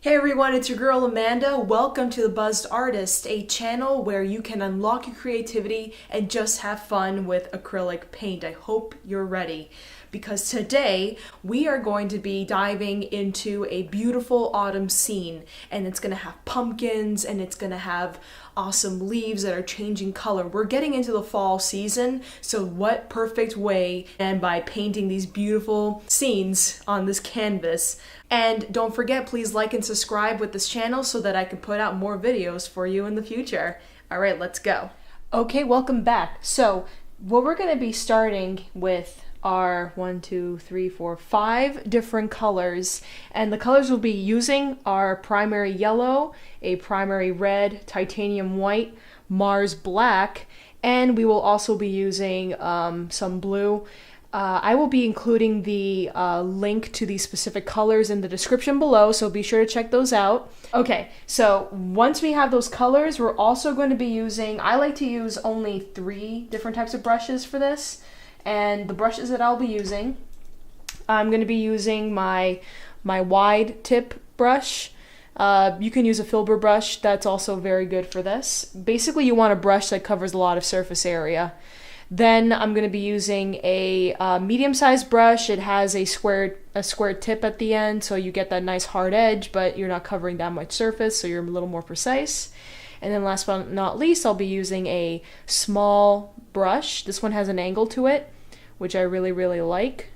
Hey everyone, it's your girl Amanda. Welcome to The Buzzed Artist, a channel where you can unlock your creativity and just have fun with acrylic paint. I hope you're ready because today we are going to be diving into a beautiful autumn scene, and it's going to have pumpkins and it's going to have awesome leaves that are changing color. We're getting into the fall season, so what perfect way and by painting these beautiful scenes on this canvas. And don't forget, please like and subscribe with this channel so that I can put out more videos for you in the future. All right, let's go. Okay, welcome back. So what we're going to be starting with are 5 different colors, and the colors we'll be using are primary yellow, a primary red, titanium white, Mars black, and we will also be using some blue. I will be including the link to these specific colors in the description below, so be sure to check those out. Okay, so once we have those colors, we're also going to be using, I like to use only 3 different types of brushes for this. And the brushes that I'll be using, I'm going to be using my wide tip brush. You can use a filbert brush, that's also very good for this. Basically, you want a brush that covers a lot of surface area. Then I'm going to be using a medium-sized brush. It has a square tip at the end, so you get that nice hard edge, but you're not covering that much surface, so you're a little more precise. And then last but not least, I'll be using a small brush. This one has an angle to it, which I really like,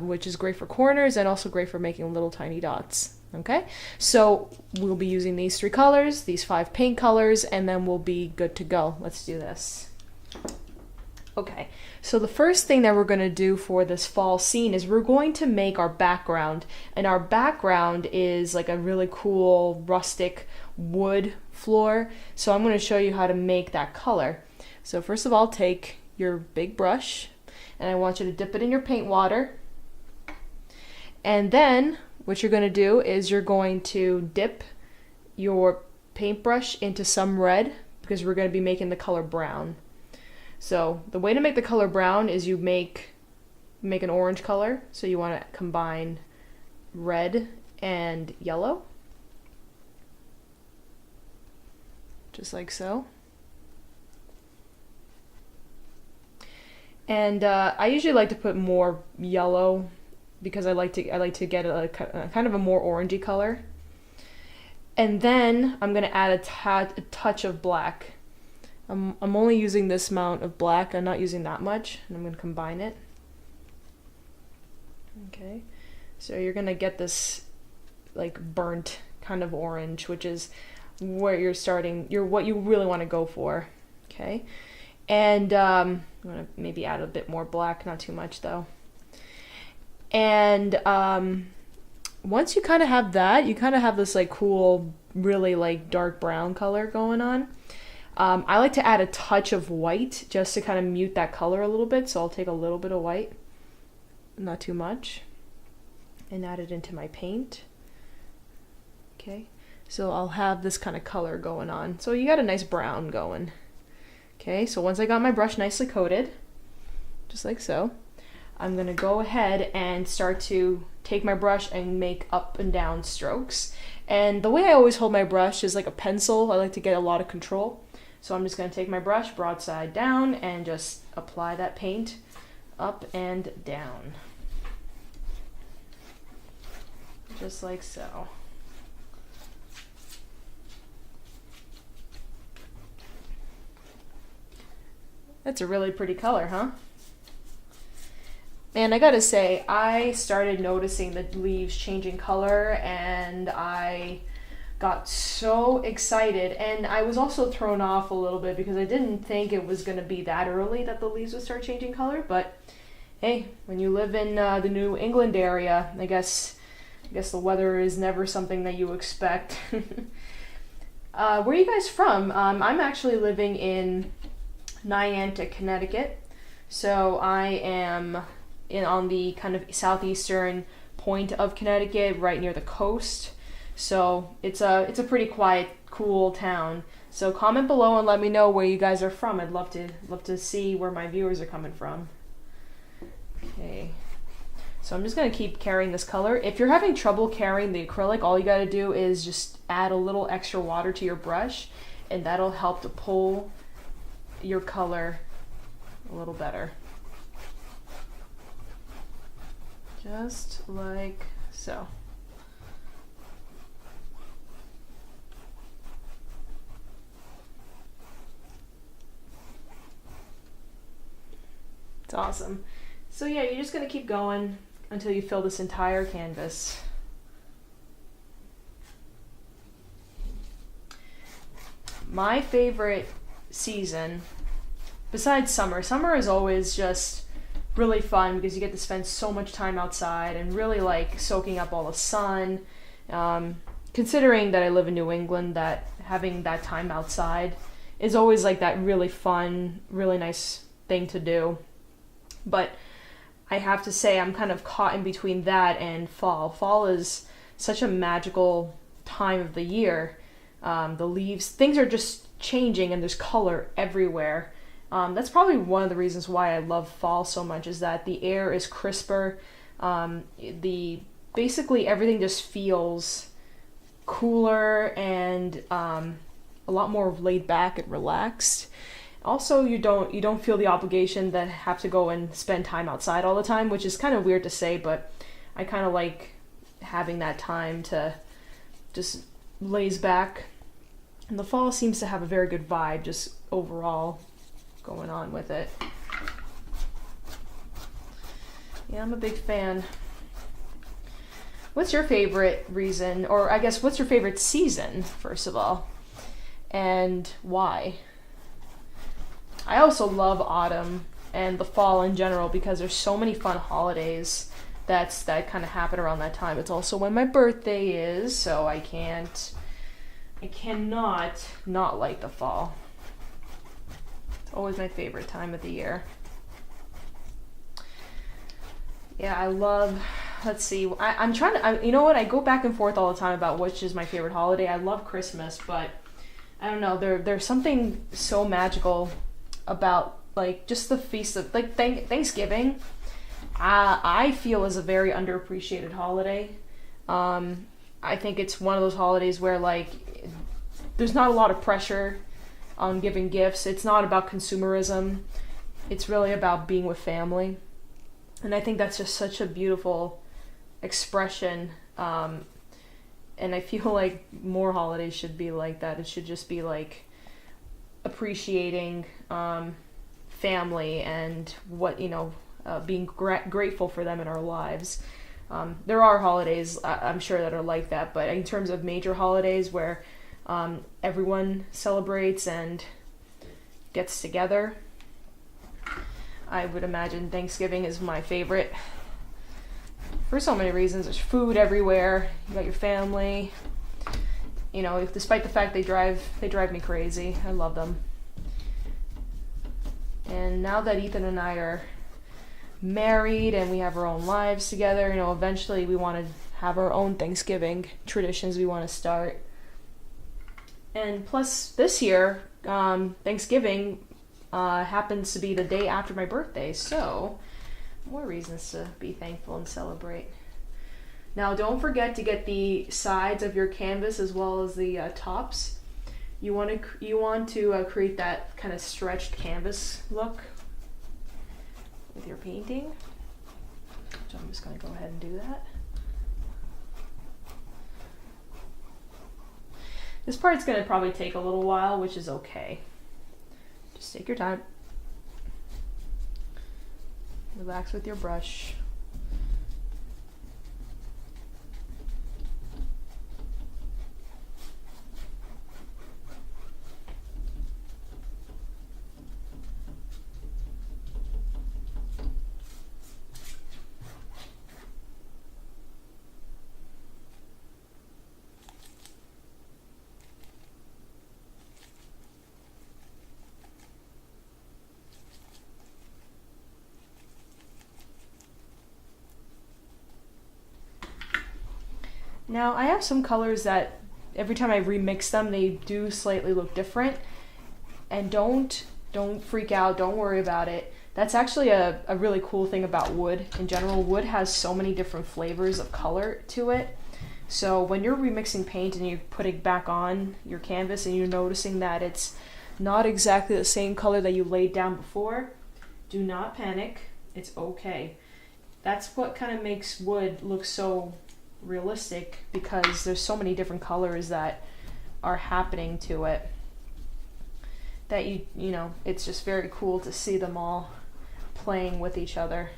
which is great for corners and also great for making little tiny dots. Okay, so we'll be using these 3 colors, these 5 paint colors, and then we'll be good to go. Let's do this. Okay, so the first thing that we're going to do for this fall scene is we're going to make our background, and our background is like a really cool rustic wood floor. So I'm going to show you how to make that color. So first of all, take your big brush and I want you to dip it in your paint water, and then what you're going to do is you're going to dip your paintbrush into some red because we're going to be making the color brown. So the way to make the color brown is you make an orange color. So you want to combine red and yellow, just like so. And I usually like to put more yellow because I like to get a kind of a more orangey color. And then I'm going to add a touch of black. I'm only using this amount of black. I'm not using that much, and I'm going to combine it. Okay, so you're going to get this like burnt kind of orange, which is where you're starting. What you really want to go for. Okay, and I'm going to maybe add a bit more black, not too much though. And once you kind of have that, you kind of have this like cool, really like dark brown color going on. I like to add a touch of white just to kind of mute that color a little bit, so I'll take a little bit of white, not too much, and add it into my paint. Okay, so I'll have this kind of color going on. So you got a nice brown going. Okay, so once I got my brush nicely coated, just like so, I'm going to go ahead and start to take my brush and make up and down strokes. And the way I always hold my brush is like a pencil. I like to get a lot of control. So I'm just going to take my brush broadside down and just apply that paint up and down. Just like so. That's a really pretty color, huh? And I gotta say, I started noticing the leaves changing color and I got so excited, and I was also thrown off a little bit because I didn't think it was going to be that early that the leaves would start changing color. But hey, when you live in the New England area, I guess the weather is never something that you expect. Where are you guys from? I'm actually living in Niantic, Connecticut, so I am on the kind of southeastern point of Connecticut, right near the coast. So it's a pretty quiet, cool town. So comment below and let me know where you guys are from. I'd love to see where my viewers are coming from. Okay, So I'm just going to keep carrying this color. If you're having trouble carrying the acrylic, all you got to do is just add a little extra water to your brush, and that'll help to pull your color a little better. Just like so. It's awesome. So yeah, you're just going to keep going until you fill this entire canvas. My favorite season, besides summer, summer is always just really fun because you get to spend so much time outside and really like soaking up all the sun. Considering that I live in New England, that having that time outside is always like that really fun, really nice thing to do. But I have to say I'm kind of caught in between that and fall. Fall is such a magical time of the year. The leaves, things are just changing and there's color everywhere. That's probably one of the reasons why I love fall so much, is that the air is crisper. Basically everything just feels cooler and a lot more laid back and relaxed. Also, you don't feel the obligation that have to go and spend time outside all the time, which is kind of weird to say, but I kind of like having that time to just lays back. And the fall seems to have a very good vibe, just overall going on with it. Yeah, I'm a big fan. What's your favorite reason, or I guess what's your favorite season, first of all, and why? I also love autumn and the fall in general because there's so many fun holidays that kind of happen around that time. It's also when my birthday is, so I cannot not like the fall. It's always my favorite time of the year. Yeah, I love, let's see, I'm trying to, you know what, I go back and forth all the time about which is my favorite holiday. I love Christmas, but I don't know, there's something so magical about like just the feast of like Thanksgiving. I feel is a very underappreciated holiday. I think it's one of those holidays where like there's not a lot of pressure on giving gifts. It's not about consumerism. It's really about being with family. And I think that's just such a beautiful expression. And I feel like more holidays should be like that. It should just be like appreciating family and what, being grateful for them in our lives. There are holidays, I'm sure, that are like that, but in terms of major holidays where everyone celebrates and gets together, I would imagine Thanksgiving is my favorite for so many reasons. There's food everywhere, you got your family, despite the fact they drive me crazy. I love them. And now that Ethan and I are married and we have our own lives together, eventually we want to have our own Thanksgiving traditions we want to start. And plus this year, Thanksgiving happens to be the day after my birthday, so more reasons to be thankful and celebrate. Now don't forget to get the sides of your canvas as well as the tops. You want to create that kind of stretched canvas look with your painting. So I'm just going to go ahead and do that. This part's going to probably take a little while, which is okay. Just take your time. Relax with your brush. Now I have some colors that every time I remix them, they do slightly look different. And don't freak out, don't worry about it. That's actually a really cool thing about wood in general. Wood has so many different flavors of color to it. So when you're remixing paint and you put it back on your canvas and you're noticing that it's not exactly the same color that you laid down before, do not panic. It's okay. That's what kind of makes wood look so realistic, because there's so many different colors that are happening to it that you know, it's just very cool to see them all playing with each other.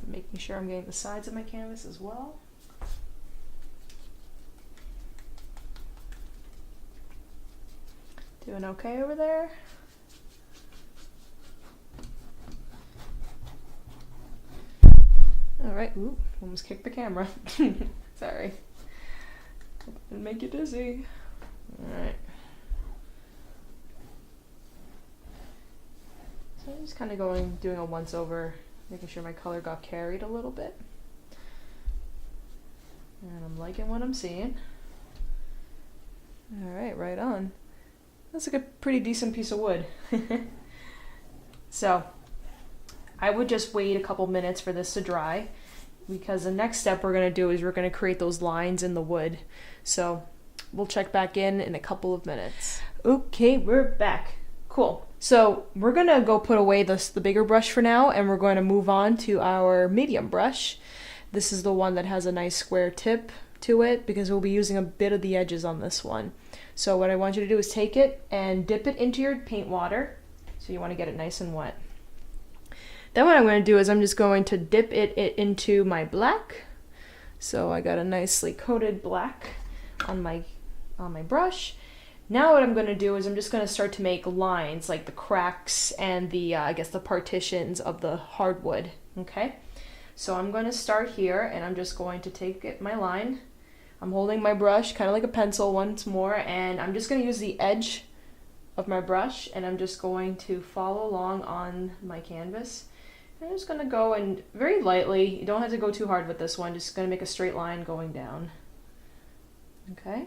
Making sure I'm getting the sides of my canvas as well. Doing okay over there? Alright, ooh, almost kicked the camera. Sorry. Didn't make you dizzy. Alright. So I'm just kind of doing a once over, making sure my color got carried a little bit. And I'm liking what I'm seeing. Alright, right on. That's like a pretty decent piece of wood. So, I would just wait a couple minutes for this to dry, because the next step we're going to do is we're going to create those lines in the wood. So, we'll check back in a couple of minutes. Okay, we're back. Cool. So we're going to go put away the bigger brush for now, and we're going to move on to our medium brush. This is the one that has a nice square tip to it, because we'll be using a bit of the edges on this one. So what I want you to do is take it and dip it into your paint water. So you want to get it nice and wet. Then what I'm going to do is I'm just going to dip it into my black. So I got a nicely coated black on my brush. Now what I'm going to do is I'm just going to start to make lines, like the cracks and the, I guess the partitions of the hardwood, okay? So I'm going to start here, and I'm just going to take my line. I'm holding my brush, kind of like a pencil once more, and I'm just going to use the edge of my brush, and I'm just going to follow along on my canvas. I'm just going to go, and very lightly, you don't have to go too hard with this one, just going to make a straight line going down, okay?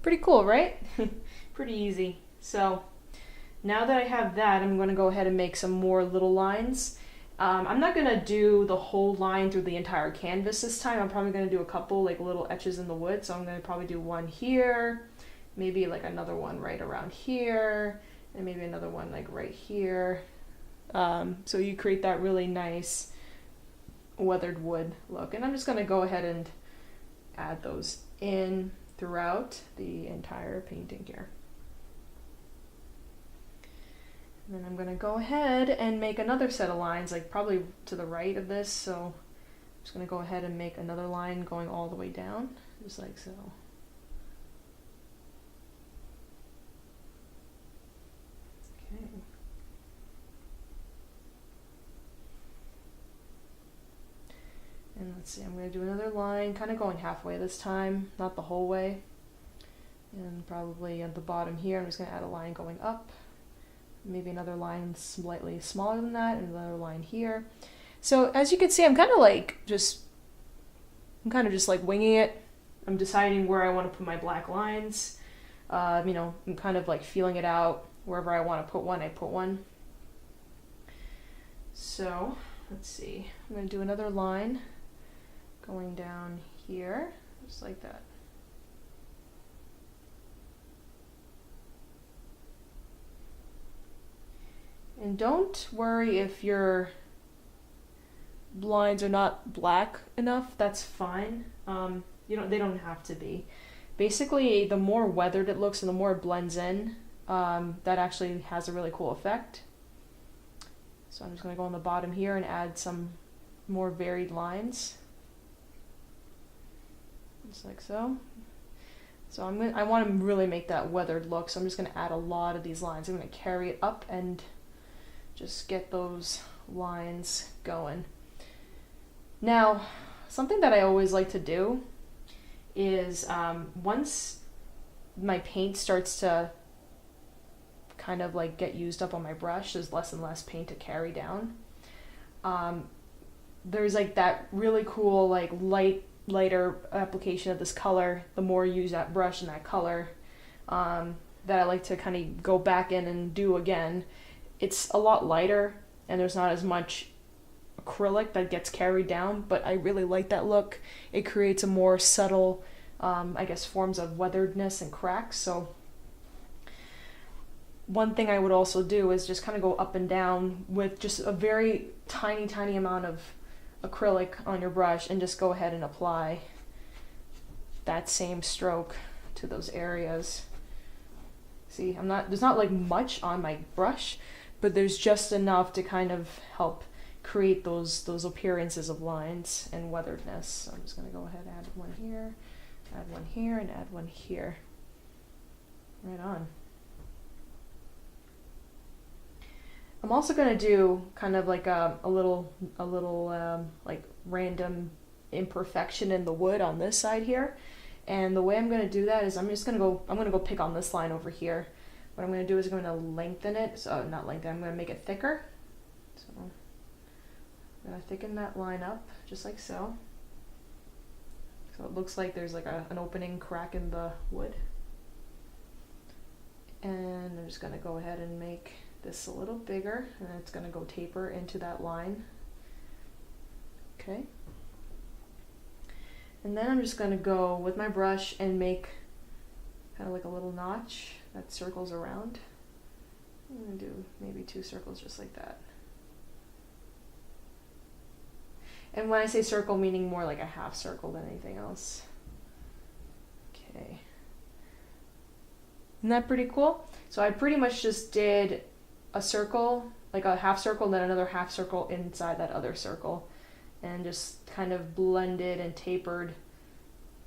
Pretty cool, right? Pretty easy. So now that I have that, I'm going to go ahead and make some more little lines. I'm not going to do the whole line through the entire canvas this time. I'm probably going to do a couple like little etches in the wood. So I'm going to probably do one here, maybe like another one right around here, and maybe another one like right here. So you create that really nice weathered wood look. And I'm just going to go ahead and add those in throughout the entire painting here. And then I'm going to go ahead and make another set of lines, like probably to the right of this. So I'm just going to go ahead and make another line going all the way down, just like so. Okay. And let's see, I'm going to do another line, kind of going halfway this time, not the whole way. And probably at the bottom here, I'm just going to add a line going up. Maybe another line slightly smaller than that, and another line here. So as you can see, I'm kind of just like winging it. I'm deciding where I want to put my black lines. You know, I'm kind of like feeling it out. Wherever I want to put one, I put one. So let's see, I'm going to do another line going down here, just like that. And don't worry if your lines are not black enough, that's fine. They don't have to be. Basically, the more weathered it looks and the more it blends in, that actually has a really cool effect. So I'm just going to go on the bottom here and add some more varied lines. Just like so. So I want to really make that weathered look, so I'm just going to add a lot of these lines. I'm going to carry it up and just get those lines going. Now, something that I always like to do is once my paint starts to kind of like get used up on my brush, there's less and less paint to carry down. There's like that really cool like lighter application of this color. The more you use that brush and that color, that I like to kind of go back in and do again. It's a lot lighter and there's not as much acrylic that gets carried down, but I really like that look. It creates a more subtle, I guess, forms of weatheredness and cracks. So one thing I would also do is just kind of go up and down with just a very tiny amount of acrylic on your brush and just go ahead and apply that same stroke to those areas. See, there's not like much on my brush, but there's just enough to kind of help create those appearances of lines and weatheredness. So I'm just going to go ahead and add one here, and add one here. Right on. I'm also going to do kind of like a little like random imperfection in the wood on this side here. And the way I'm going to do that is I'm going to go pick on this line over here. What I'm going to do is I'm going to lengthen it. So not lengthen, I'm going to make it thicker. So I'm going to thicken that line up just like so. So it looks like there's like an opening crack in the wood. And I'm just going to go ahead and make this a little bigger, and then it's going to go taper into that line. Okay. And then I'm just going to go with my brush and make kind of like a little notch that circles around. I'm going to do maybe 2 circles just like that. And when I say circle, meaning more like a half circle than anything else. Okay. Isn't that pretty cool? So I pretty much just did a circle, like a half circle, and then another half circle inside that other circle, and just kind of blended and tapered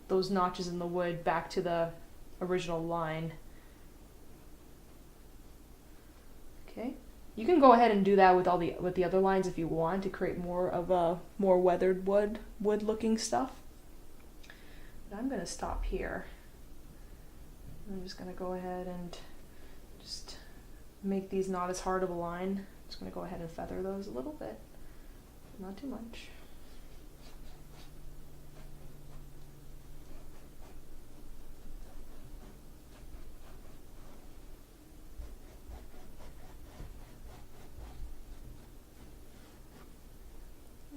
those notches in the wood back to the original line. Okay, you can go ahead and do that with the other lines if you want to create more of a more weathered wood looking stuff. But I'm gonna stop here. I'm just gonna go ahead and just make these not as hard of a line. I'm just going to go ahead and feather those a little bit, not too much.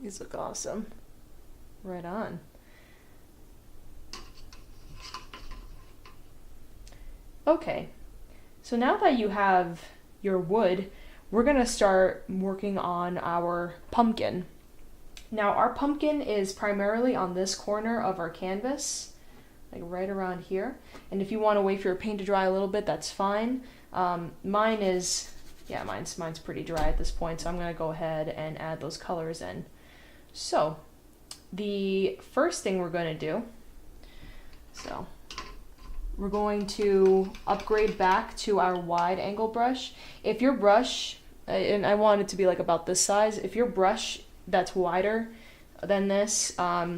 These look awesome. Right on. Okay, so now that you have your wood, we're going to start working on our pumpkin. Now our pumpkin is primarily on this corner of our canvas, like right around here. And if you want to wait for your paint to dry a little bit, that's fine. Mine's pretty dry at this point, so I'm going to go ahead and add those colors in. So the first thing we're going to do, we're going to upgrade back to our wide angle brush. If your brush, and I want it to be like about this size, if your brush that's wider than this,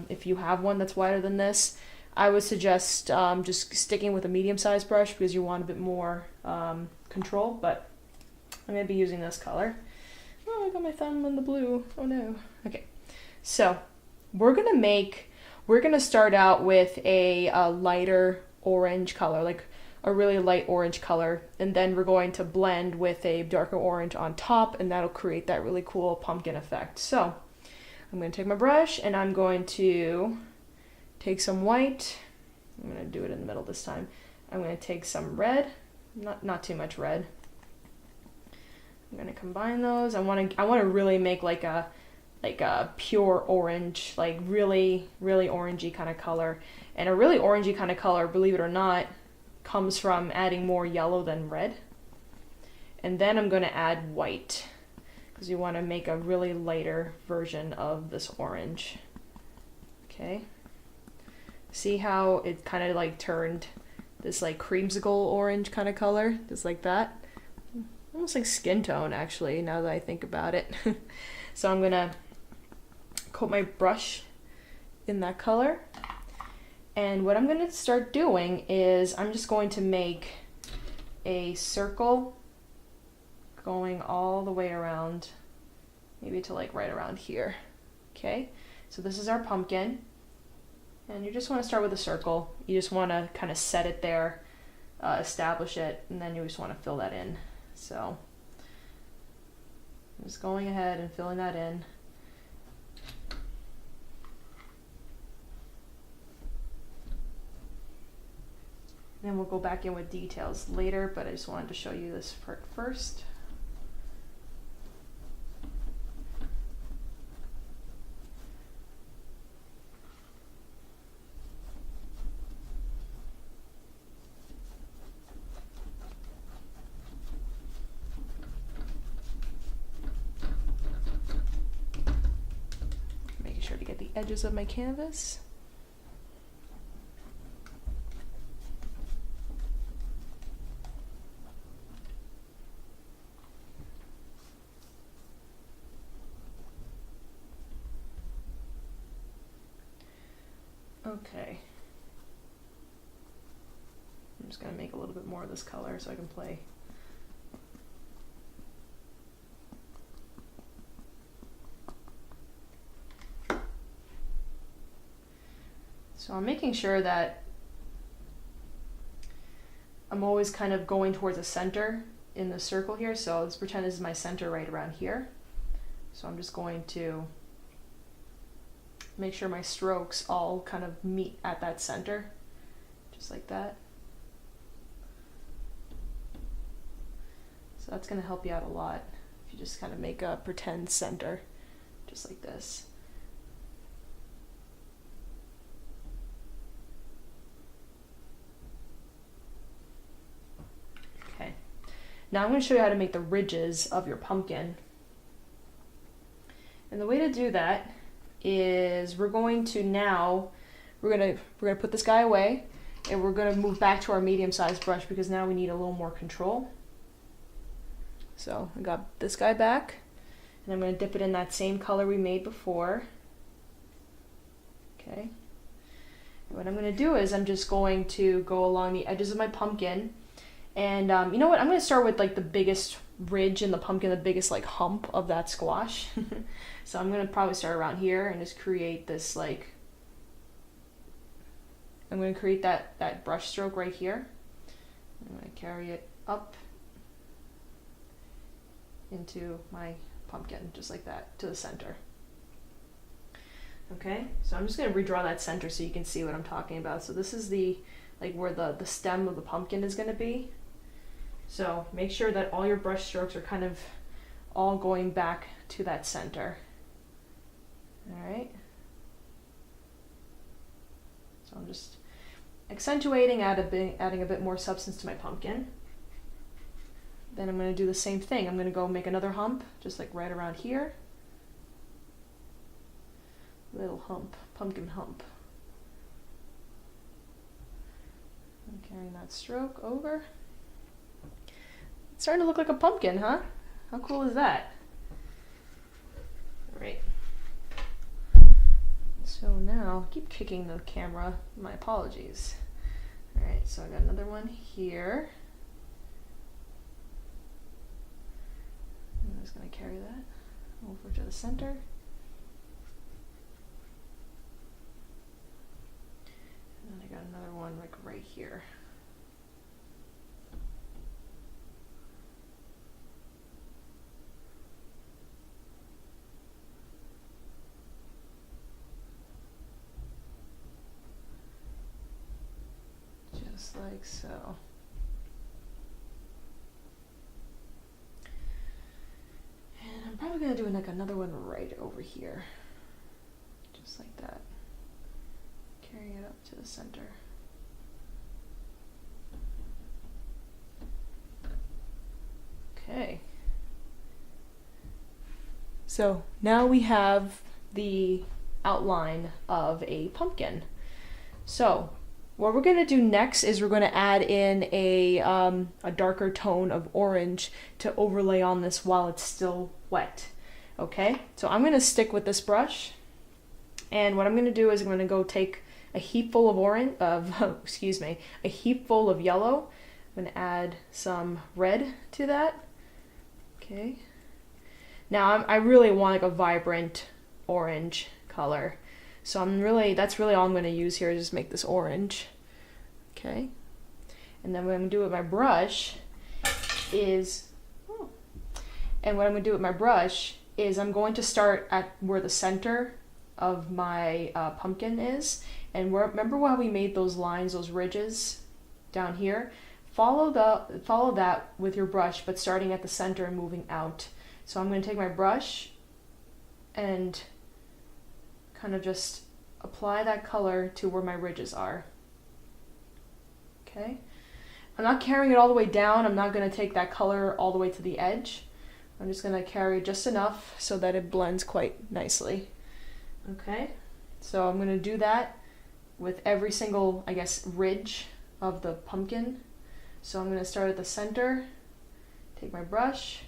if you have one that's wider than this, I would suggest just sticking with a medium-sized brush because you want a bit more control, but I'm going to be using this color. Oh, I got my thumb in the blue. Oh no. Okay, so we're going to start out with a lighter orange color, like a really light orange color, and then we're going to blend with a darker orange on top, and that'll create that really cool pumpkin effect. So I'm going to take my brush and I'm going to take some white. I'm going to do it in the middle this time. I'm going to take some red, not too much red. I'm going to combine those. I want to really make like a pure orange, like really orangey kind of color. And a really orangey kind of color, believe it or not, comes from adding more yellow than red. And then I'm going to add white because you want to make a really lighter version of this orange. Okay. See how it kind of like turned this like creamsicle orange kind of color, just like that. Almost like skin tone actually, now that I think about it. So I'm gonna coat my brush in that color. And what I'm gonna start doing is I'm just going to make a circle going all the way around, maybe to like right around here. Okay, so this is our pumpkin. And you just want to start with a circle. You just want to kind of set it there, establish it, and then you just want to fill that in. So I'm just going ahead and filling that in. Then we'll go back in with details later, but I just wanted to show you this part first. Making sure to get the edges of my canvas. Okay. I'm just going to make a little bit more of this color so I can play. So I'm making sure that I'm always kind of going towards the center in the circle here. So let's pretend this is my center right around here. So I'm just going to make sure my strokes all kind of meet at that center, just like that. So that's going to help you out a lot if you just kind of make a pretend center, just like this. Okay, now I'm going to show you how to make the ridges of your pumpkin. And the way to do that is we're going to put this guy away, and we're going to move back to our medium-sized brush because now we need a little more control. So I got this guy back, and I'm going to dip it in that same color we made before. Okay. And what I'm going to do is I'm just going to go along the edges of my pumpkin, and you know what? I'm going to start with like the biggest ridge in the pumpkin, the biggest like hump of that squash. So I'm going to probably start around here and just create this like, I'm going to create that brush stroke right here. I'm going to carry it up into my pumpkin, just like that, to the center. Okay, so I'm just going to redraw that center so you can see what I'm talking about. So this is the, like where the stem of the pumpkin is going to be. So make sure that all your brush strokes are kind of all going back to that center. All right. So I'm just accentuating, adding a bit more substance to my pumpkin. Then I'm going to do the same thing. I'm going to go make another hump, just like right around here. Little hump, pumpkin hump. I'm carrying that stroke over. It's starting to look like a pumpkin, huh? How cool is that? All right. So now, keep kicking the camera. My apologies. All right, so I got another one here. I'm just going to carry that over to the center. And then I got another one like right here. Just like so. And I'm probably going to do like another one right over here. Just like that. Carry it up to the center. Okay. So now we have the outline of a pumpkin. So What we're going to do next is we're going to add in a darker tone of orange to overlay on this while it's still wet. Okay, so I'm going to stick with this brush, and what I'm going to do is I'm going to go take a heap full of excuse me, a heap full of yellow. I'm going to add some red to that. Okay, now I really want like a vibrant orange color. So that's really all I'm going to use here is just make this orange. Okay. And then what I'm going to do with my brush is, I'm going to start at where the center of my pumpkin is. And remember how we made those lines, those ridges down here? Follow that with your brush, but starting at the center and moving out. So I'm going to take my brush and kind of just apply that color to where my ridges are. Okay, I'm not carrying it all the way down. I'm not going to take that color all the way to the edge. I'm just going to carry just enough so that it blends quite nicely. Okay, so I'm going to do that with every single, I guess, ridge of the pumpkin. So I'm going to start at the center, take my brush,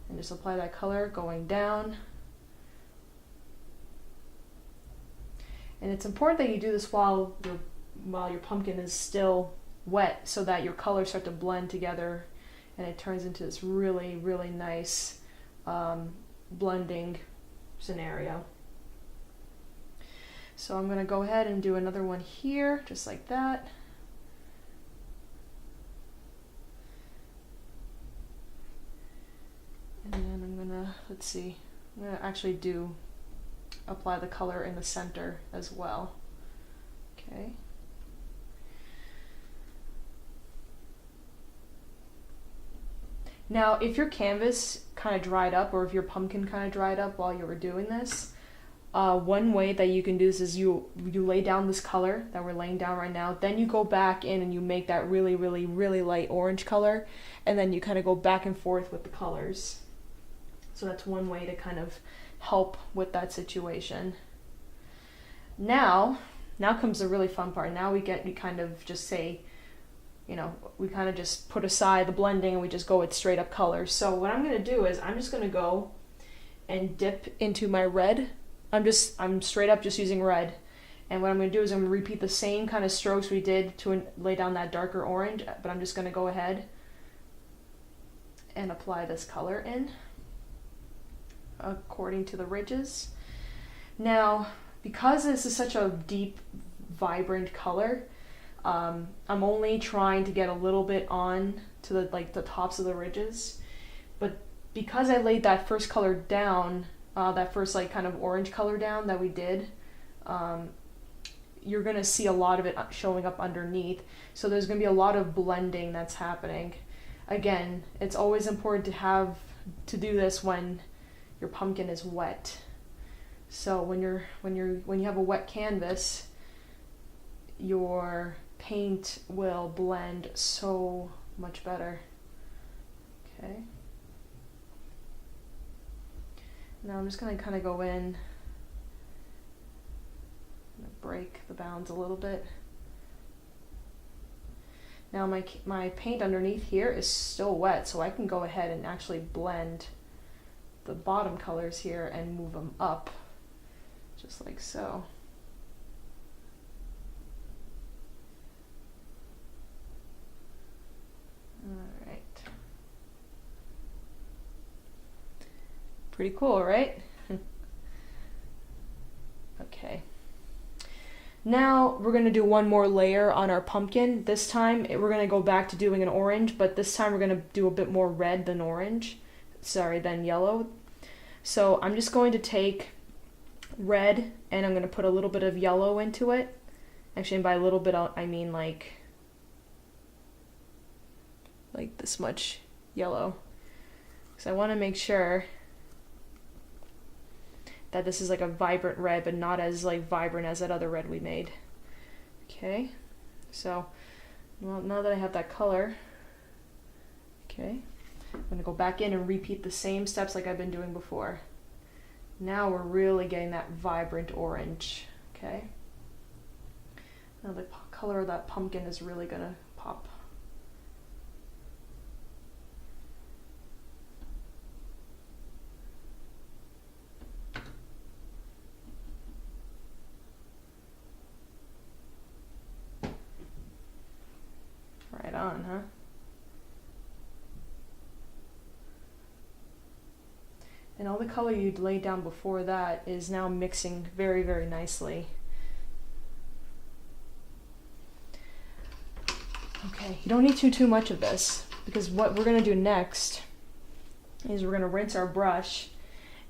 and just apply that color going down. And it's important that you do this while your pumpkin is still wet, so that your colors start to blend together and it turns into this really, really nice blending scenario. So I'm going to go ahead and do another one here, just like that. And then I'm going to actually apply the color in the center as well. Okay. Now, if your canvas kind of dried up, or if your pumpkin kind of dried up while you were doing this, one way that you can do this is you lay down this color that we're laying down right now, then you go back in and you make that really, really, really light orange color, and then you kind of go back and forth with the colors. So that's one way to kind of help with that situation. Now comes the really fun part. Now we kind of just say, we kind of just put aside the blending and we just go with straight up colors. So what I'm going to do is I'm just going to go and dip into my red. I'm straight up just using red. And what I'm going to do is I'm going to repeat the same kind of strokes we did to lay down that darker orange, but I'm just going to go ahead and apply this color in according to the ridges. Now, because this is such a deep, vibrant color, I'm only trying to get a little bit on to the tops of the ridges, but because I laid that first color down, that first kind of orange color down that we did, you're gonna see a lot of it showing up underneath. So there's gonna be a lot of blending that's happening. Again, it's always important to do this when your pumpkin is wet. So when you have a wet canvas, your paint will blend so much better. Okay. Now I'm just going to kind of go in and break the bounds a little bit. Now my paint underneath here is still wet, so I can go ahead and actually blend the bottom colors here and move them up, just like so. All right. Pretty cool, right? Okay. Now we're going to do one more layer on our pumpkin. This time we're going to go back to doing an orange, but this time we're going to do a bit more red than than yellow. So I'm just going to take red and I'm going to put a little bit of yellow into it. Actually, and by a little bit I mean like this much yellow. Because I want to make sure that this is like a vibrant red, but not as vibrant as that other red we made. Okay, so now that I have that color, okay, I'm going to go back in and repeat the same steps like I've been doing before. Now we're really getting that vibrant orange. Okay, now the color of that pumpkin is really gonna pop. Right on, huh? And all the color you'd laid down before that is now mixing very, very nicely. Okay, you don't need too much of this, because what we're gonna do next is we're gonna rinse our brush,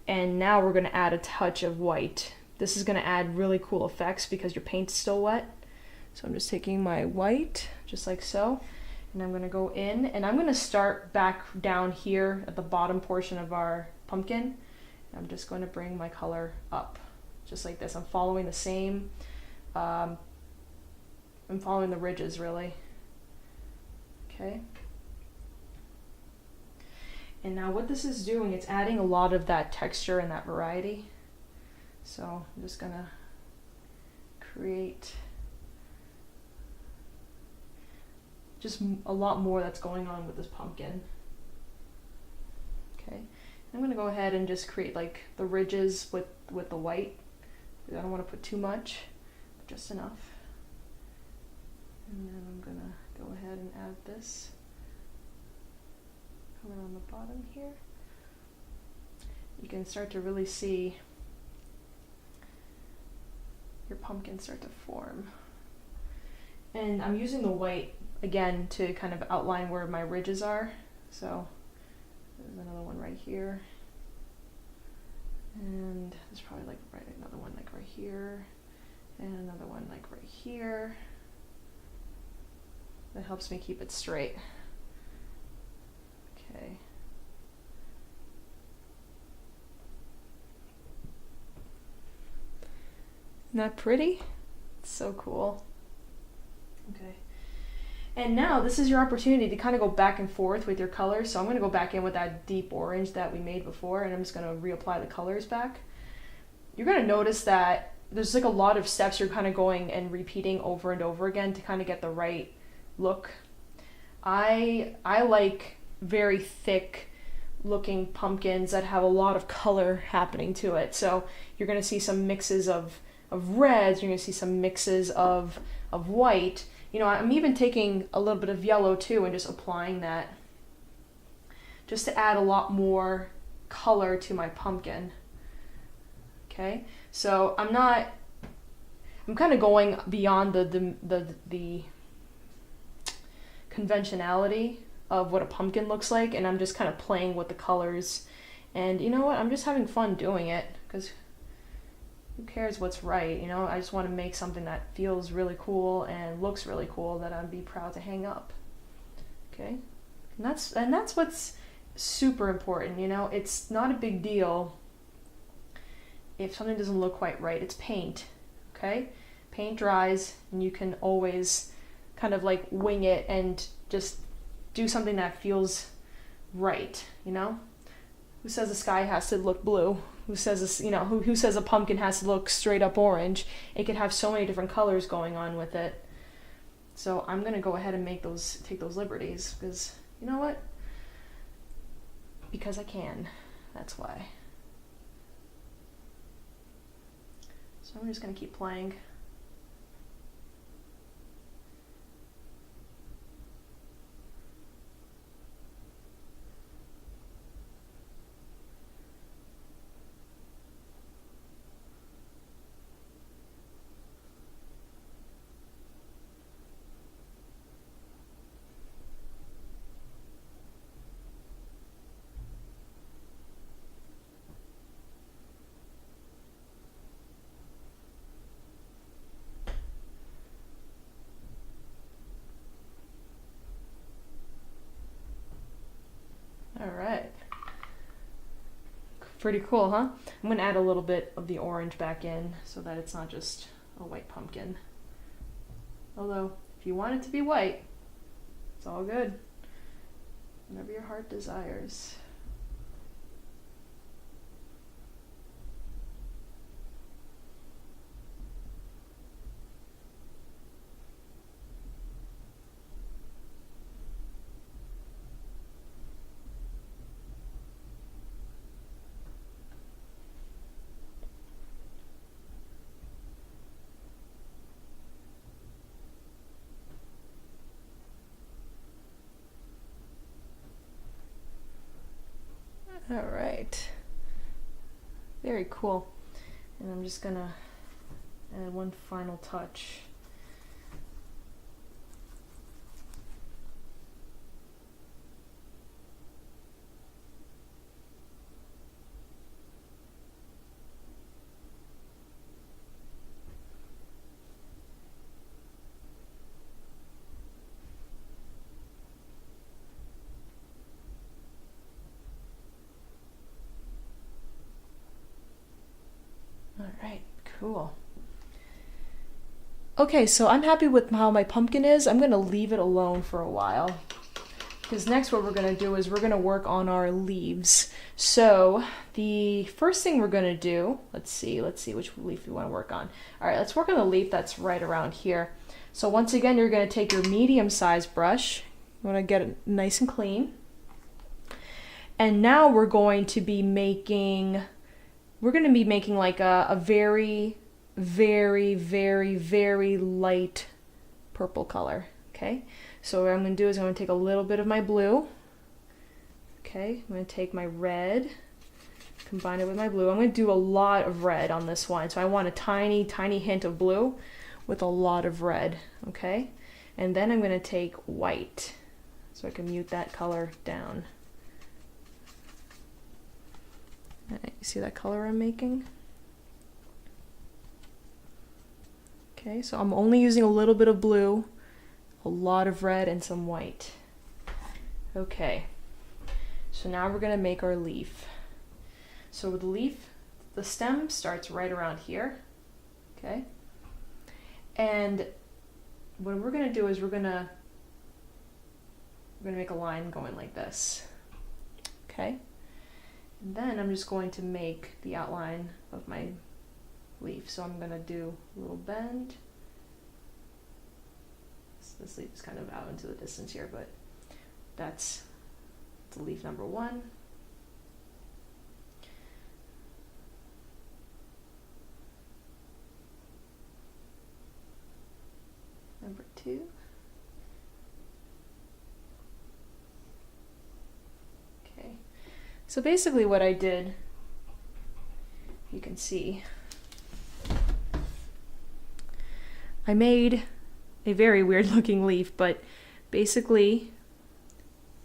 and now we're gonna add a touch of white. This is gonna add really cool effects because your paint's still wet. So I'm just taking my white, just like so, and I'm gonna go in, and I'm gonna start back down here at the bottom portion of our pumpkin. I'm just going to bring my color up, just like this. I'm following the same, I'm following the ridges really. Okay. And now what this is doing, it's adding a lot of that texture and that variety. So I'm just gonna create just a lot more that's going on with this pumpkin. Okay. I'm going to go ahead and just create like the ridges with the white. I don't want to put too much, but just enough. And then I'm going to go ahead and add this color on the bottom here. You can start to really see your pumpkin start to form. And I'm using the white again to kind of outline where my ridges are. So there's another one right here, and there's probably like another one like right here, and another one like right here. That helps me keep it straight. Okay. Isn't that pretty? It's so cool. Okay. And now this is your opportunity to kind of go back and forth with your colors. So I'm going to go back in with that deep orange that we made before, and I'm just going to reapply the colors back. You're going to notice that there's like a lot of steps you're kind of going and repeating over and over again to kind of get the right look. I like very thick looking pumpkins that have a lot of color happening to it. So you're going to see some mixes of reds, you're going to see some mixes of white. You know, I'm even taking a little bit of yellow too and just applying that just to add a lot more color to my pumpkin. Okay, so I'm kind of going beyond the conventionality of what a pumpkin looks like, and I'm just kind of playing with the colors. And you know what, I'm just having fun doing it, because who cares what's right, you know? I just want to make something that feels really cool and looks really cool that I'd be proud to hang up. Okay? And that's what's super important, you know? It's not a big deal if something doesn't look quite right. It's paint, okay? Paint dries, and you can always kind of like wing it and just do something that feels right, you know? Who says the sky has to look blue? Who says this, you know, who says a pumpkin has to look straight up orange? It can have so many different colors going on with it. So I'm gonna go ahead and take those liberties, because you know what? Because I can. That's why. So I'm just gonna keep playing. All right. Pretty cool, huh? I'm gonna add a little bit of the orange back in so that it's not just a white pumpkin. Although, if you want it to be white, it's all good. Whatever your heart desires. Very cool. And I'm just gonna add one final touch. All right, cool. Okay, so I'm happy with how my pumpkin is. I'm gonna leave it alone for a while, because next what we're gonna do is we're gonna work on our leaves. So the first thing we're gonna do, let's see which leaf we wanna work on. All right, let's work on the leaf that's right around here. So once again, you're gonna take your medium-sized brush. You wanna get it nice and clean. And now we're going to be making like a very, very, very, very light purple color, okay? So what I'm gonna do is I'm gonna take a little bit of my blue, okay? I'm gonna take my red, combine it with my blue. I'm gonna do a lot of red on this one, so I want a tiny, tiny hint of blue with a lot of red, okay? And then I'm gonna take white, so I can mute that color down. You see that color I'm making? Okay, so I'm only using a little bit of blue, a lot of red, and some white. Okay, so now we're gonna make our leaf. So with the leaf, the stem starts right around here, okay? And what we're gonna do is we're gonna make a line going like this, okay? And then I'm just going to make the outline of my leaf. So I'm going to do a little bend. This leaf is kind of out into the distance here, but that's the leaf number 1. Number 2. So basically what I did, you can see, I made a very weird looking leaf, but basically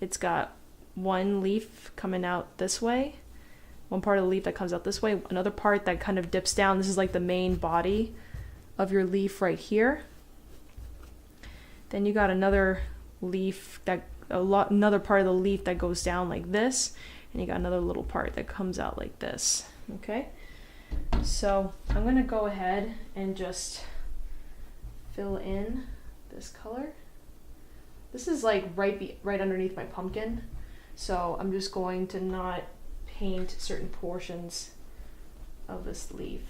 it's got one leaf coming out this way, one part of the leaf that comes out this way, another part that kind of dips down. This is like the main body of your leaf right here. Then you got another leaf another part of the leaf that goes down like this. And you got another little part that comes out like this, okay? So I'm gonna go ahead and just fill in this color. This is like right underneath my pumpkin, so I'm just going to not paint certain portions of this leaf.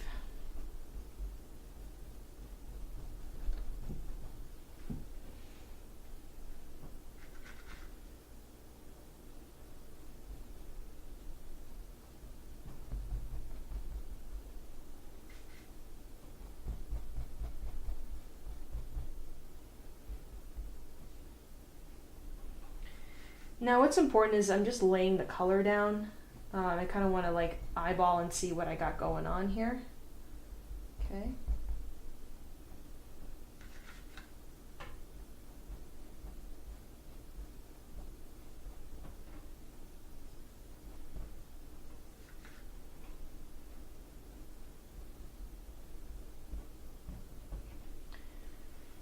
Now what's important is I'm just laying the color down. I kind of want to like eyeball and see what I got going on here. Okay.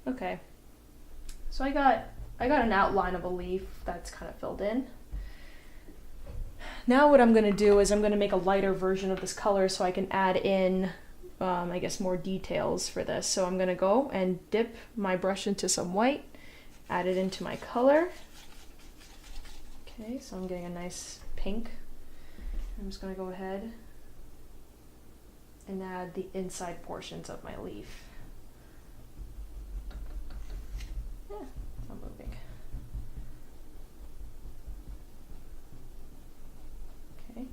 Okay. So I got an outline of a leaf that's kind of filled in. Now what I'm going to do is I'm going to make a lighter version of this color so I can add in, I guess, more details for this. So I'm going to go and dip my brush into some white, add it into my color. Okay, so I'm getting a nice pink. I'm just going to go ahead and add the inside portions of my leaf. Yeah, it's not moving. Okay.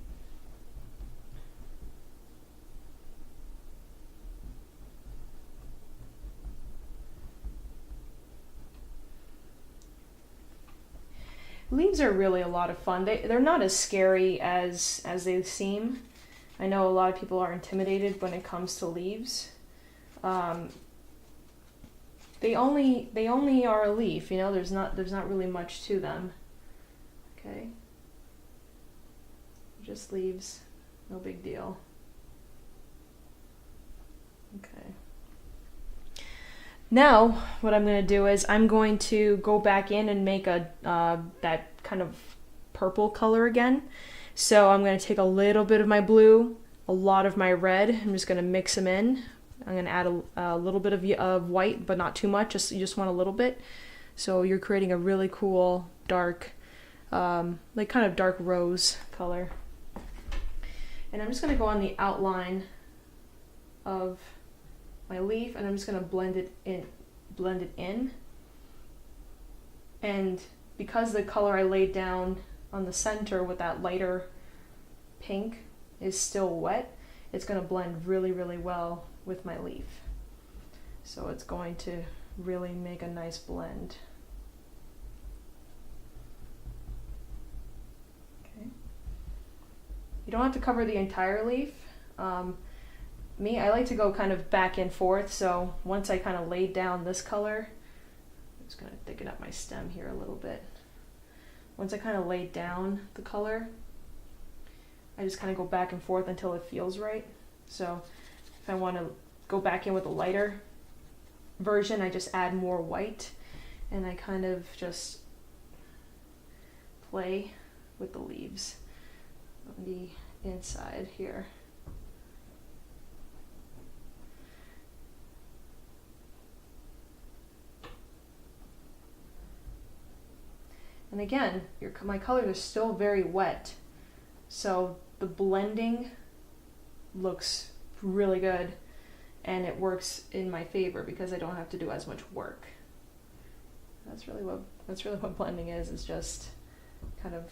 Leaves are really a lot of fun. They're not as scary as they seem. I know a lot of people are intimidated when it comes to leaves. They only are a leaf, you know, there's not really much to them. Okay. Just leaves, no big deal. Okay. Now, what I'm going to do is I'm going to go back in and make a that kind of purple color again. So I'm going to take a little bit of my blue, a lot of my red. I'm just going to mix them in. I'm going to add a little bit of white, but not too much. You just want a little bit. So you're creating a really cool dark, like kind of dark rose color. And I'm just going to go on the outline of my leaf, and I'm just going to blend it in. And because the color I laid down on the center with that lighter pink is still wet, it's going to blend really, really well with my leaf. So it's going to really make a nice blend. Okay. You don't have to cover the entire leaf. I like to go kind of back and forth, so once I kind of laid down this color, I'm just going to thicken up my stem here a little bit. Once I kind of laid down the color, I just kind of go back and forth until it feels right. So if I want to go back in with a lighter version, I just add more white, and I kind of just play with the leaves on the inside here. And again, my colors are still very wet, so the blending looks really good, and it works in my favor because I don't have to do as much work. That's really what blending is just kind of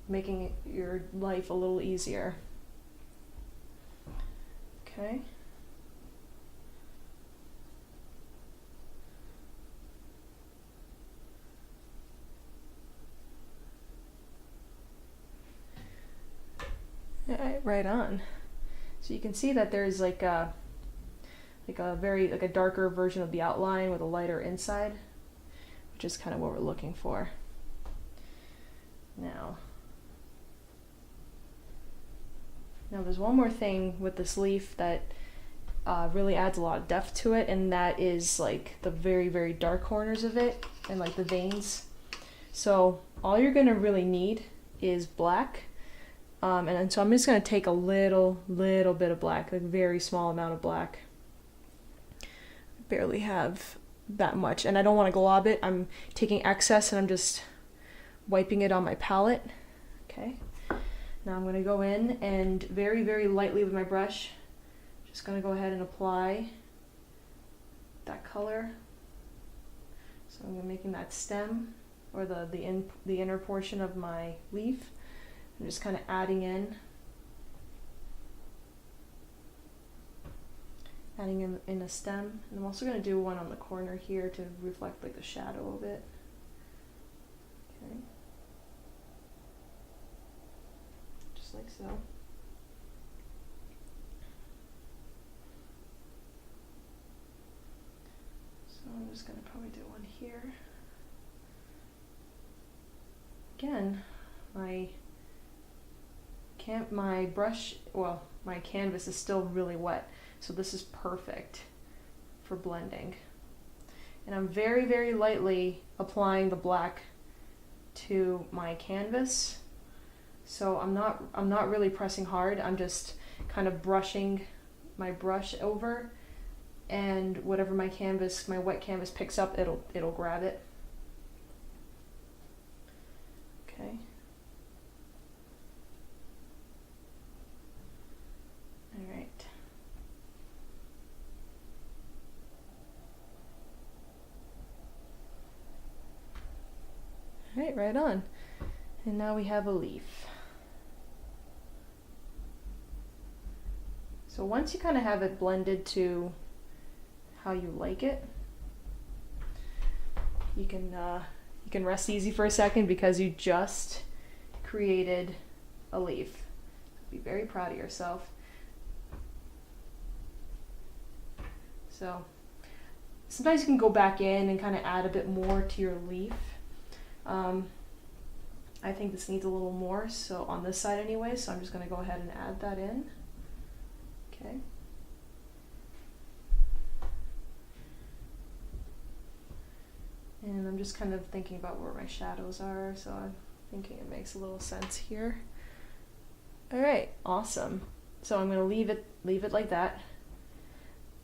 making your life a little easier. Okay. Right on. So you can see that there's like a darker version of the outline with a lighter inside, which is kind of what we're looking for. Now there's one more thing with this leaf that really adds a lot of depth to it, and that is like the very, very dark corners of it and like the veins. So all you're gonna really need is black. And so I'm just going to take a little bit of black, like a very small amount of black. I barely have that much, and I don't want to glob it. I'm taking excess and I'm just wiping it on my palette. Okay. Now I'm going to go in and very, very lightly with my brush, just going to go ahead and apply that color. So I'm making that stem, or the inner portion of my leaf. I'm just kind of adding in a stem, and I'm also going to do one on the corner here to reflect like the shadow of it. Okay, just like so. So I'm just going to probably do one here. Again, my canvas is still really wet, so this is perfect for blending. And I'm very, very lightly applying the black to my canvas, so I'm not really pressing hard. I'm just kind of brushing my brush over, and whatever my wet canvas picks up, it'll grab it. Okay. All right. All right, right on. And now we have a leaf. So once you kind of have it blended to how you like it, you can rest easy for a second because you just created a leaf. Be very proud of yourself. So sometimes you can go back in and kind of add a bit more to your leaf. I think this needs a little more, so on this side anyway, so I'm just going to go ahead and add that in. Okay. And I'm just kind of thinking about where my shadows are, so I'm thinking it makes a little sense here. All right, awesome. So I'm going to leave it like that.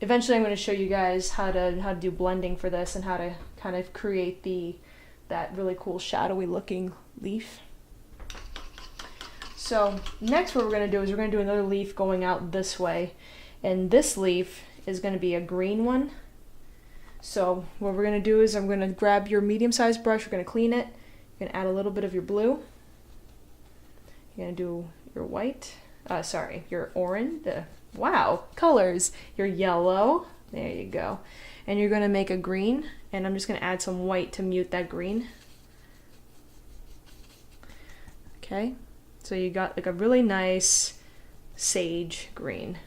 Eventually I'm going to show you guys how to do blending for this and how to kind of create that really cool shadowy looking leaf. So next what we're going to do is we're going to do another leaf going out this way, and this leaf is going to be a green one. So what we're going to do is I'm going to grab your medium-sized brush, we're going to clean it, you're going to add a little bit of your blue, you're going to do your white, your orange, wow, colors, your yellow, there you go, and you're going to make a green, and I'm just going to add some white to mute that green. Okay, so you got like a really nice sage green.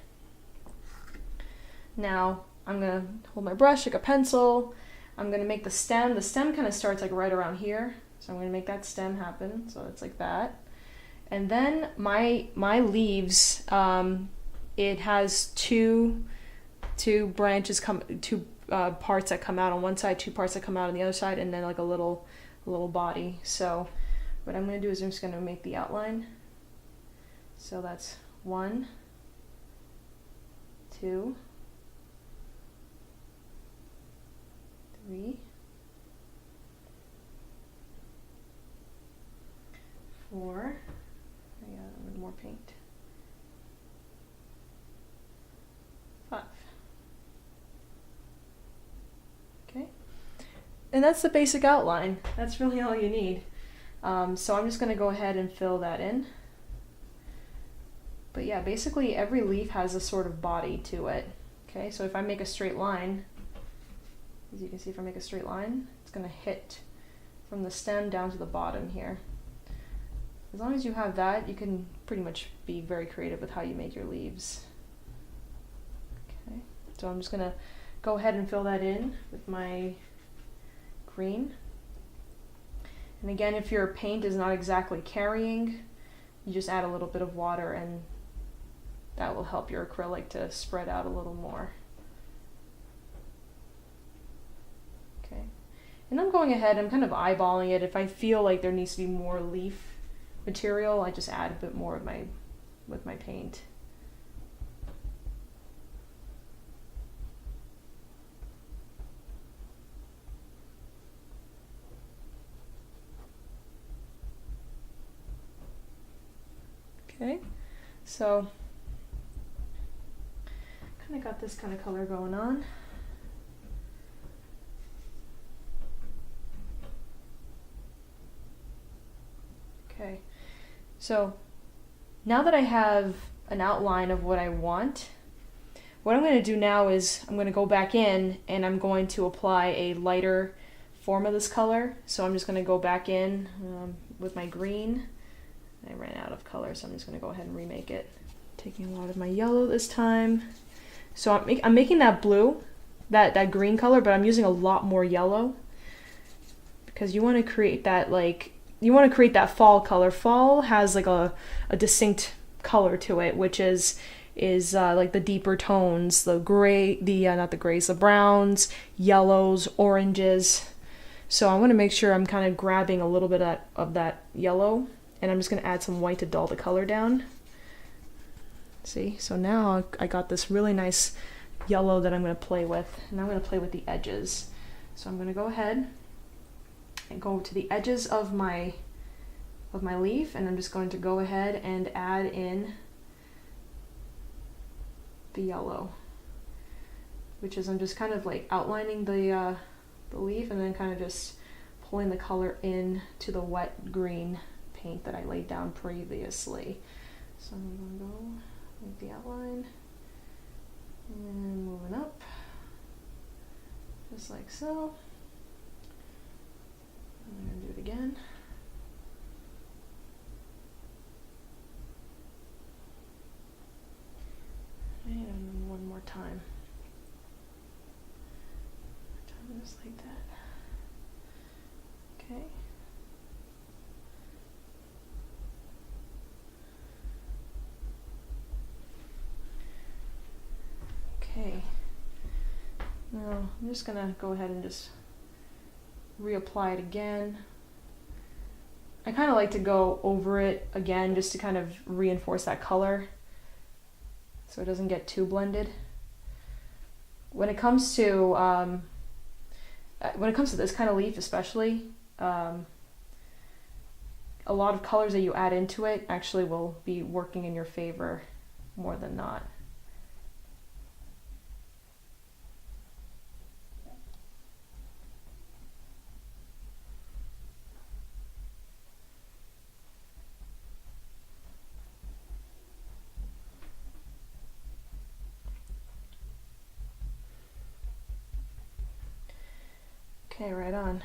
Now I'm going to hold my brush like a pencil. I'm going to make the stem. The stem kind of starts like right around here. So I'm going to make that stem happen. So it's like that. And then my leaves, it has two branches two parts that come out on one side, two parts that come out on the other side, and then like a little body. So what I'm going to do is I'm just going to make the outline. So that's 1, 2, 3, 4, I got a little more paint, 5. Okay, and that's the basic outline. That's really all you need. So I'm just going to go ahead and fill that in. But yeah, basically every leaf has a sort of body to it. Okay, so if I make a straight line, as you can see, if I make a straight line, it's going to hit from the stem down to the bottom here. As long as you have that, you can pretty much be very creative with how you make your leaves. Okay, so I'm just going to go ahead and fill that in with my green. And again, if your paint is not exactly carrying, you just add a little bit of water and that will help your acrylic to spread out a little more. Okay, and I'm going ahead, I'm kind of eyeballing it. If I feel like there needs to be more leaf material, I just add a bit more of with my paint. Okay, so kind of got this kind of color going on. Okay, so now that I have an outline of what I want, what I'm going to do now is I'm going to go back in and I'm going to apply a lighter form of this color. So I'm just going to go back in with my green. I ran out of color, so I'm just going to go ahead and remake it. Taking a lot of my yellow this time. So I'm making that blue, that green color, but I'm using a lot more yellow because you want to create that that fall color. Fall has like a distinct color to it, which is like the deeper tones, the gray, not the grays, the browns, yellows, oranges. So I want to make sure I'm kind of grabbing a little bit of that yellow. And I'm just going to add some white to dull the color down. See, so now I got this really nice yellow that I'm going to play with. And I'm going to play with the edges. So I'm going to go ahead and go to the edges of my leaf. And I'm just going to go ahead and add in the yellow. Which is I'm just kind of like outlining the leaf and then kind of just pulling the color in to the wet green paint that I laid down previously. So I'm going to go make the outline and moving up just like so. I'm going to do it again. And one more time. Just like that. Okay. Okay. Now I'm just gonna go ahead and just reapply it again. I kind of like to go over it again just to kind of reinforce that color so it doesn't get too blended. When it comes to this kind of leaf especially, a lot of colors that you add into it actually will be working in your favor more than not. Okay, right on.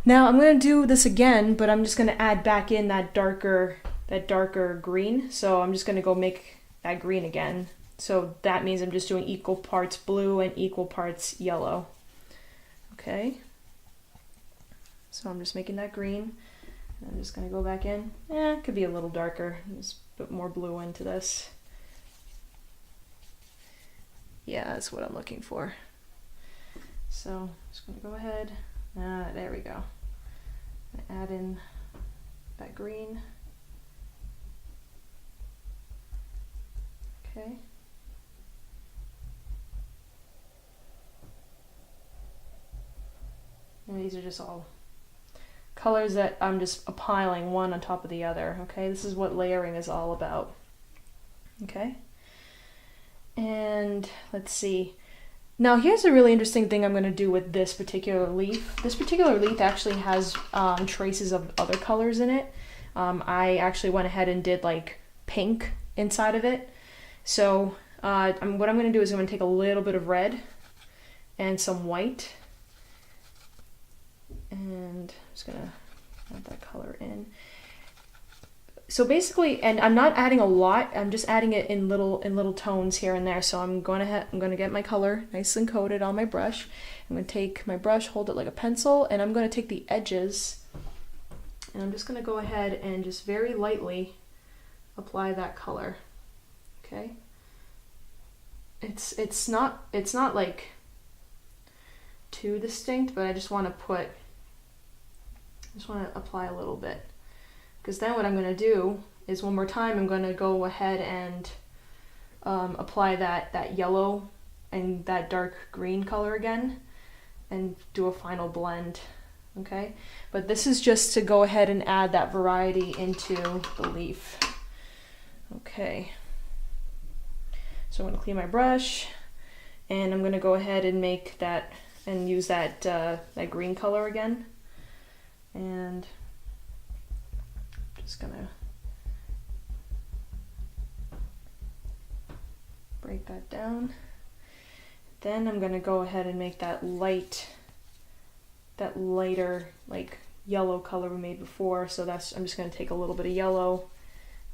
Now I'm going to do this again, but I'm just going to add back in that darker green. So I'm just going to go make that green again. So that means I'm just doing equal parts blue and equal parts yellow. Okay. So I'm just making that green. And I'm just going to go back in. It could be a little darker. Just put more blue into this. Yeah, that's what I'm looking for. So I'm just going to go ahead, there we go, add in that green. Okay. And these are just all colors that I'm just piling one on top of the other, okay? This is what layering is all about, okay? And let's see. Now here's a really interesting thing I'm going to do with this particular leaf. This particular leaf actually has traces of other colors in it. I actually went ahead and did like pink inside of it. So what I'm going to do is I'm going to take a little bit of red and some white. And I'm just going to add that color in. So basically, and I'm not adding a lot, I'm just adding it in little tones here and there. So I'm going to get my color nice and coated on my brush. I'm going to take my brush, hold it like a pencil, and I'm going to take the edges, and I'm just going to go ahead and just very lightly apply that color. Okay? It's not like too distinct, but I just want to apply a little bit. Because then what I'm going to do is one more time I'm going to go ahead and apply that yellow and that dark green color again and do a final blend, okay? But this is just to go ahead and add that variety into the leaf. Okay. So I'm going to clean my brush and I'm going to go ahead and make that and use that green color again. And just gonna break that down. Then I'm gonna go ahead and make that lighter like yellow color we made before. So I'm just gonna take a little bit of yellow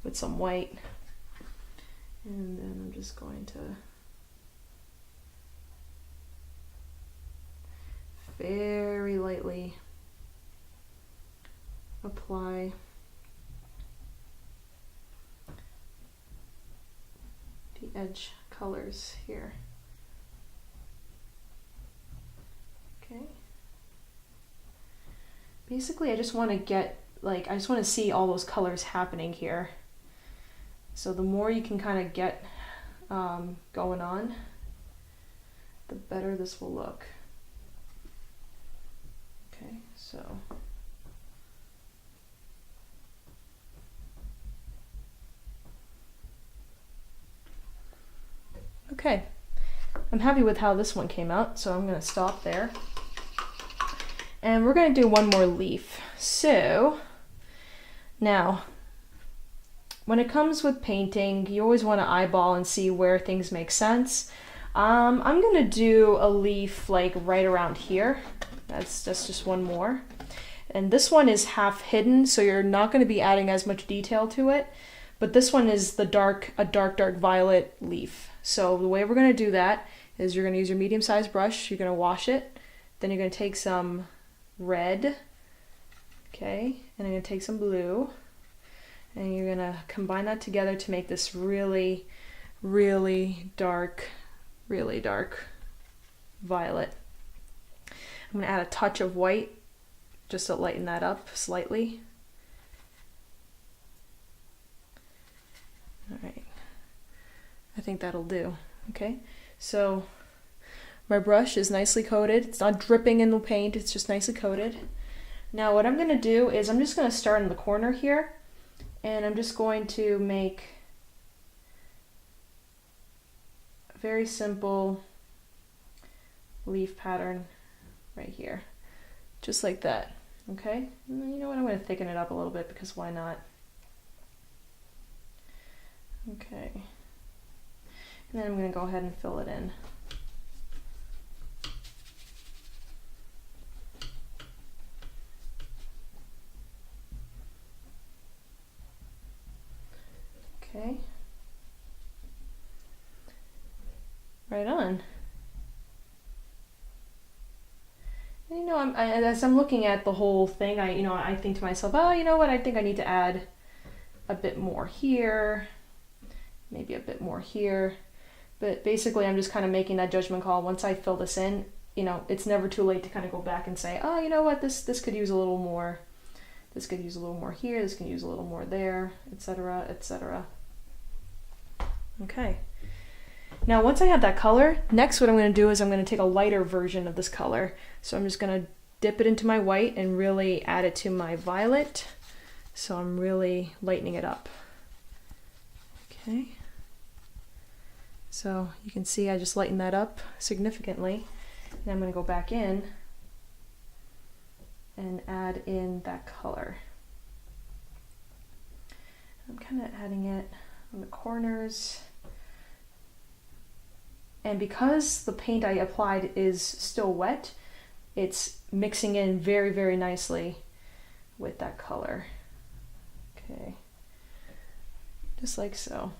with some white, and then I'm just going to very lightly apply the edge colors here. Okay. Basically, I just want to see all those colors happening here. So the more you can kind of get going on, the better this will look. Okay, so. Okay, I'm happy with how this one came out, so I'm going to stop there. And we're going to do one more leaf. So, now, when it comes with painting, you always want to eyeball and see where things make sense. I'm going to do a leaf like right around here. That's just one more. And this one is half hidden, so you're not going to be adding as much detail to it. But this one is a dark violet leaf. So the way we're going to do that is you're going to use your medium-sized brush, you're going to wash it, then you're going to take some red, okay, and I'm going to take some blue, and you're going to combine that together to make this really, really dark violet. I'm going to add a touch of white just to lighten that up slightly. All right, I think that'll do. Okay, so my brush is nicely coated. It's not dripping in the paint, it's just nicely coated. Now what I'm going to do is I'm just going to start in the corner here, and I'm just going to make a very simple leaf pattern right here, just like that. Okay, and you know what, I'm going to thicken it up a little bit because why not? Okay, and then I'm going to go ahead and fill it in. Okay, right on. And you know, as I'm looking at the whole thing, I think to myself, oh, you know what, I think I need to add a bit more here, maybe a bit more here. But basically I'm just kind of making that judgment call. Once I fill this in, you know, it's never too late to kind of go back and say, oh, you know what, this could use a little more. This could use a little more here, this can use a little more there, etc., etc. Okay. Now once I have that color, next what I'm going to do is I'm going to take a lighter version of this color. So I'm just going to dip it into my white and really add it to my violet. So I'm really lightening it up. Okay. So you can see I just lightened that up significantly. And I'm going to go back in and add in that color. I'm kind of adding it on the corners. And because the paint I applied is still wet, it's mixing in very, very nicely with that color. Okay, just like so.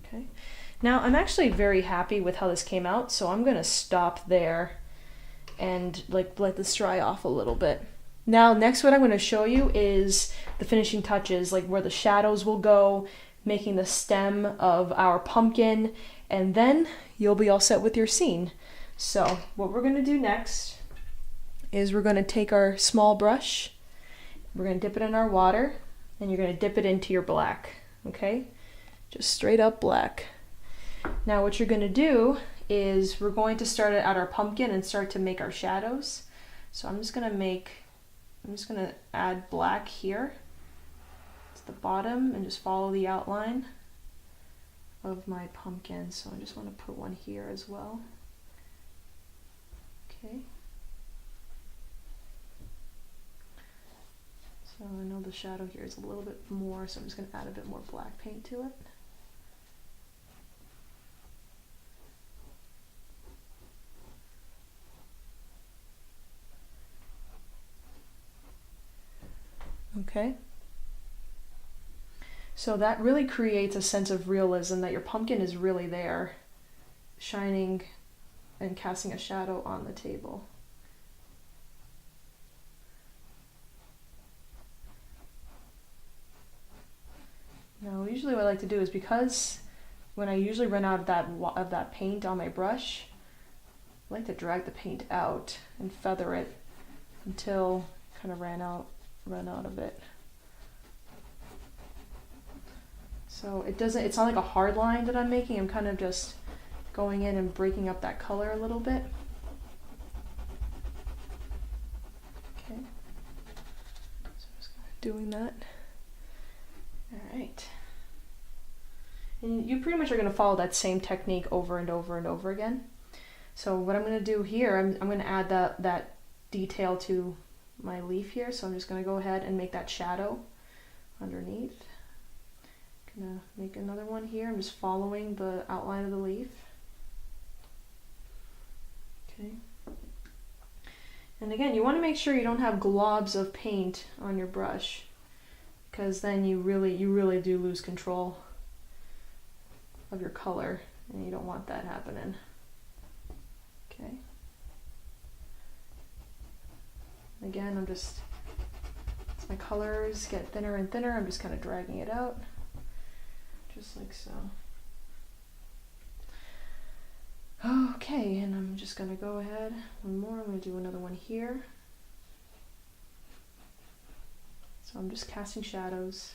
Okay, now I'm actually very happy with how this came out, so I'm gonna stop there and like let this dry off a little bit. Now next what I'm going to show you is the finishing touches, like where the shadows will go, making the stem of our pumpkin, and then you'll be all set with your scene. So what we're going to do next is we're going to take our small brush, we're going to dip it in our water, and you're going to dip it into your black, okay? Just straight up black. Now what you're going to do is we're going to start at our pumpkin and start to make our shadows. So I'm just going to add black here to the bottom and just follow the outline of my pumpkin. So I just want to put one here as well. Okay. So I know the shadow here is a little bit more, so I'm just going to add a bit more black paint to it. Okay. So that really creates a sense of realism that your pumpkin is really there, shining and casting a shadow on the table. Now, usually what I like to do is, because when I usually run out of that paint on my brush, I like to drag the paint out and feather it until I kind of run out of it. So it's not like a hard line that I'm making. I'm kind of just going in and breaking up that color a little bit. Okay. So I'm just doing that. All right. And you pretty much are going to follow that same technique over and over and over again. So what I'm going to do here, I'm going to add that detail to my leaf here. So I'm just going to go ahead and make that shadow underneath. Gonna make another one here. I'm just following the outline of the leaf. Okay. And again, you want to make sure you don't have globs of paint on your brush, because then you really do lose control of your color, and you don't want that happening. Okay. Again, as my colors get thinner and thinner, I'm just kind of dragging it out, just like so. Okay, and I'm just gonna go ahead, one more, I'm gonna do another one here. So I'm just casting shadows.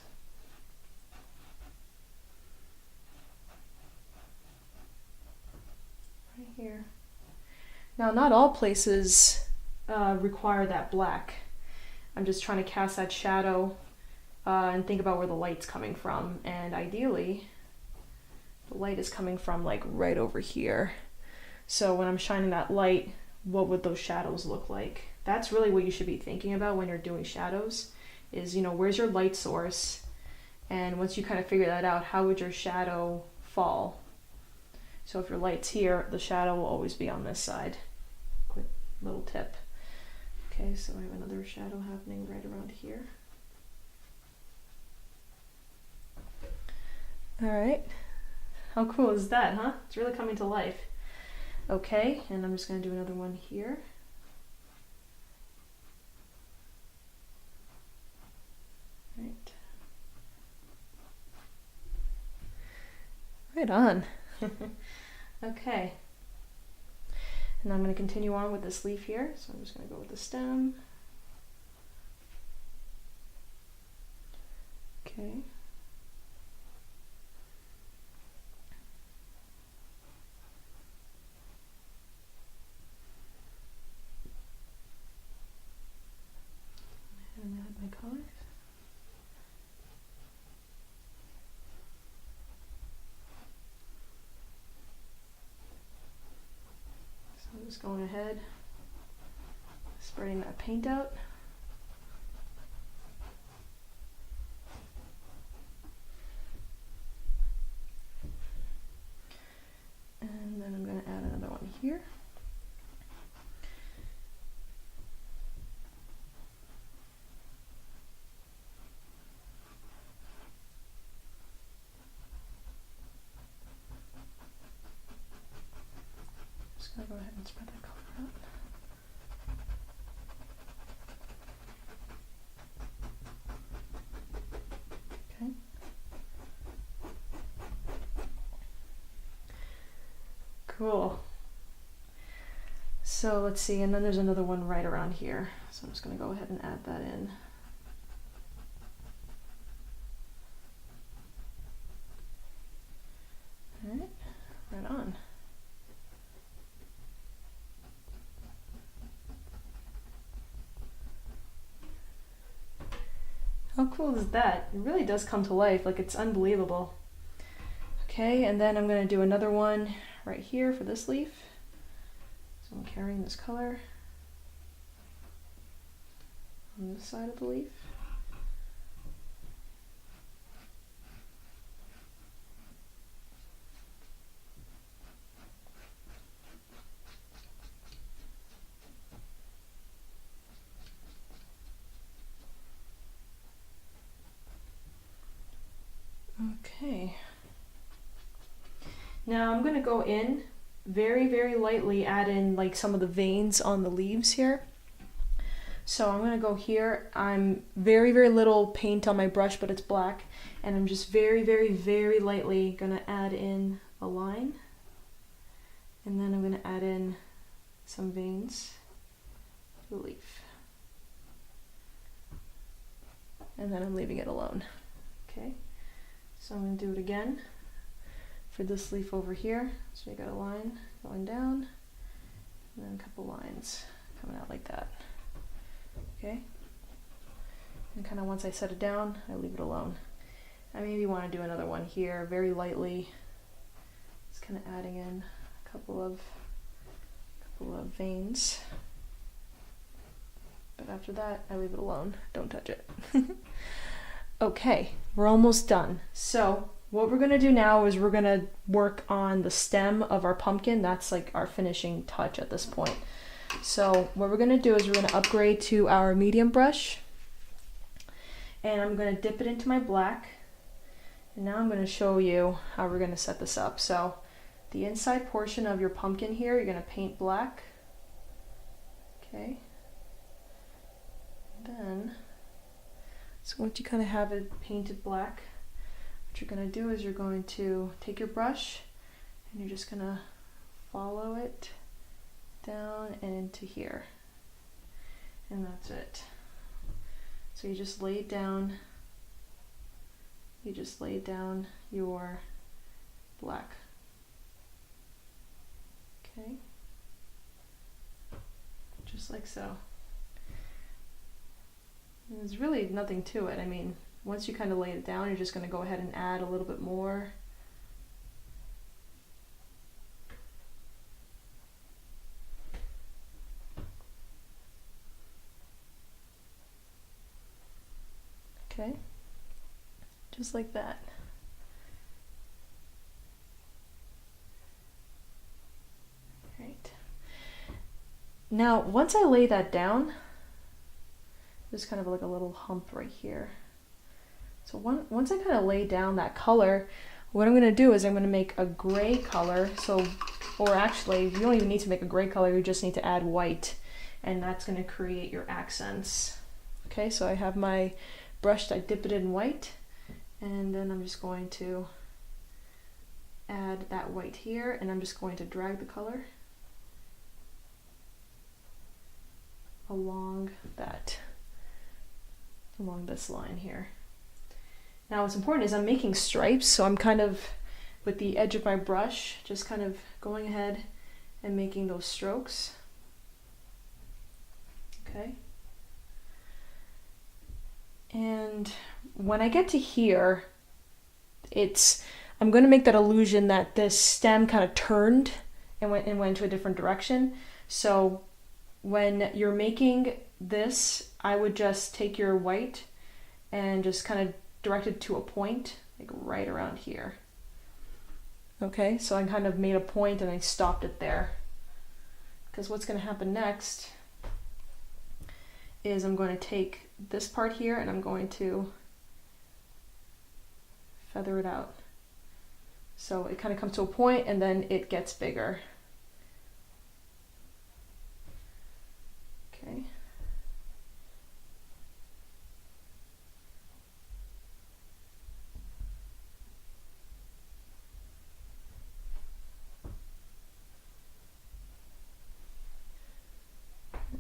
Right here. Now, not all places require that black. I'm just trying to cast that shadow and think about where the light's coming from. And ideally, the light is coming from like right over here. So when I'm shining that light, what would those shadows look like? That's really what you should be thinking about when you're doing shadows, is, you know, where's your light source? And once you kind of figure that out, how would your shadow fall? So if your light's here, the shadow will always be on this side. Quick little tip. Okay, so I have another shadow happening right around here. All right, how cool is that, huh? It's really coming to life. Okay, and I'm just gonna do another one here. Right. Right on. Okay. And I'm going to continue on with this leaf here. So I'm just going to go with the stem. Okay. And add my colors. I'm just going ahead, spreading that paint out. And then I'm going to add another one here. Just going to go ahead and spread that color out. Okay. Cool. So let's see, and then there's another one right around here. So I'm just going to go ahead and add that in. All right, right on. How cool is that? It really does come to life, like it's unbelievable. Okay, and then I'm going to do another one right here for this leaf. So I'm carrying this color on this side of the leaf. Okay. Now I'm going to go in very, very lightly, add in like some of the veins on the leaves here. So I'm going to go here. I'm very, very little paint on my brush, but it's black. And I'm just very, very, very lightly going to add in a line. And then I'm going to add in some veins to the leaf. And then I'm leaving it alone. Okay. So I'm going to do it again for this leaf over here. So you got a line going down, and then a couple lines coming out like that. Okay? And kind of once I set it down, I leave it alone. I maybe want to do another one here, very lightly. Just kind of adding in a couple of veins. But after that, I leave it alone. Don't touch it. Okay, we're almost done. So what we're gonna do now is we're gonna work on the stem of our pumpkin. That's like our finishing touch at this point. So what we're gonna do is we're gonna upgrade to our medium brush. and I'm going to dip it into my black. And now I'm going to show you how we're going to set this up. So the inside portion of your pumpkin here, you're going to paint black. Okay. Then, so once you kind of have it painted black, what you're going to do is you're going to take your brush and you're just going to follow it down and into here. And that's it. So you just lay down your black. Okay. Just like so. And there's really nothing to it. I mean, once you kind of lay it down, you're just going to go ahead and add a little bit more. Okay, just like that. Right. Now, once I lay that down, there's kind of like a little hump right here. So once I kind of lay down that color, what I'm going to do is I'm going to make a gray color. So, or actually, you don't even need to make a gray color, you just need to add white, and that's going to create your accents. Okay, so I have my brush, I dip it in white, and then I'm just going to add that white here, and I'm just going to drag the color along this line here. Now what's important is I'm making stripes, so I'm kind of, with the edge of my brush, just kind of going ahead and making those strokes. Okay. And when I get to here, I'm going to make that illusion that this stem kind of turned and went into a different direction. So when you're making this, I would just take your white and just kind of direct it to a point, like right around here. Okay, so I kind of made a point and I stopped it there. Because what's going to happen next is I'm going to take this part here and I'm going to feather it out. So it kind of comes to a point and then it gets bigger. Okay.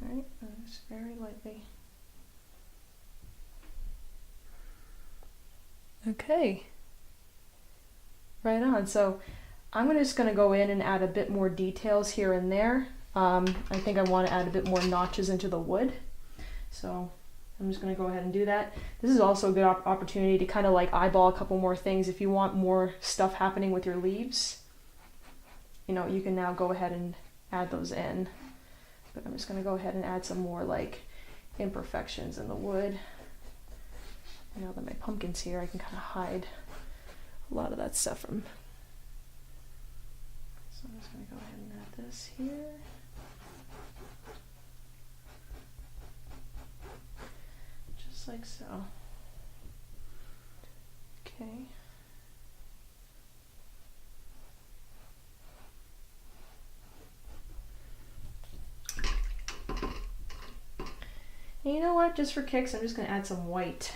All right, just very lightly. Okay, right on. So I'm just going to go in and add a bit more details here and there. I think I want to add a bit more notches into the wood. So I'm just going to go ahead and do that. This is also a good opportunity to kind of like eyeball a couple more things. If you want more stuff happening with your leaves, you know, you can now go ahead and add those in. But I'm just going to go ahead and add some more like imperfections in the wood. Now that my pumpkin's here, I can kind of hide a lot of that stuff from. So I'm just going to go ahead and add this here. Just like so. Okay. And you know what? Just for kicks, I'm just going to add some white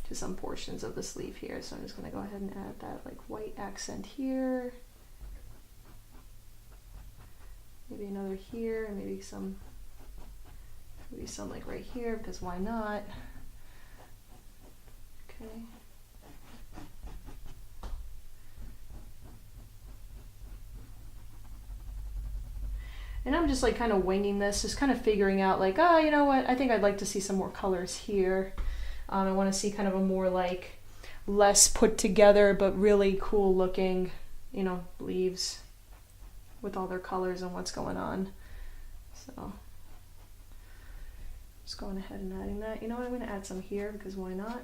to some portions of the sleeve here. So I'm just going to go ahead and add that like white accent here. Maybe another here, and maybe some like right here, because why not? Okay. And I'm just like kind of winging this, just kind of figuring out like, oh, you know what? I think I'd like to see some more colors here. I want to see kind of a more like less put together but really cool looking, you know, leaves with all their colors and what's going on. So just going ahead and adding that. You know what, I'm going to add some here because why not?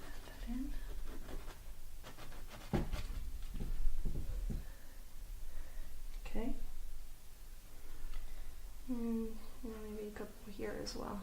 Add that in. Okay. here as well.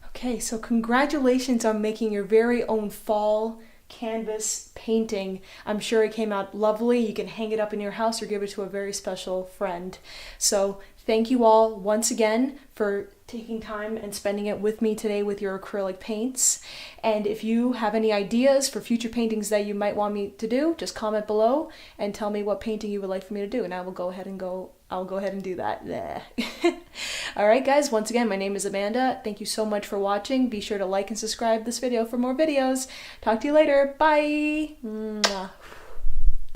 Okay, so congratulations on making your very own fall canvas painting. I'm sure it came out lovely. You can hang it up in your house or give it to a very special friend. So thank you all once again for taking time and spending it with me today with your acrylic paints. And if you have any ideas for future paintings that you might want me to do, just comment below and tell me what painting you would like for me to do, and I'll go ahead and do that. All right, guys, once again, my name is Amanda. Thank you so much for watching. Be sure to like and subscribe this video for more videos. Talk to you later. Bye. Mwah.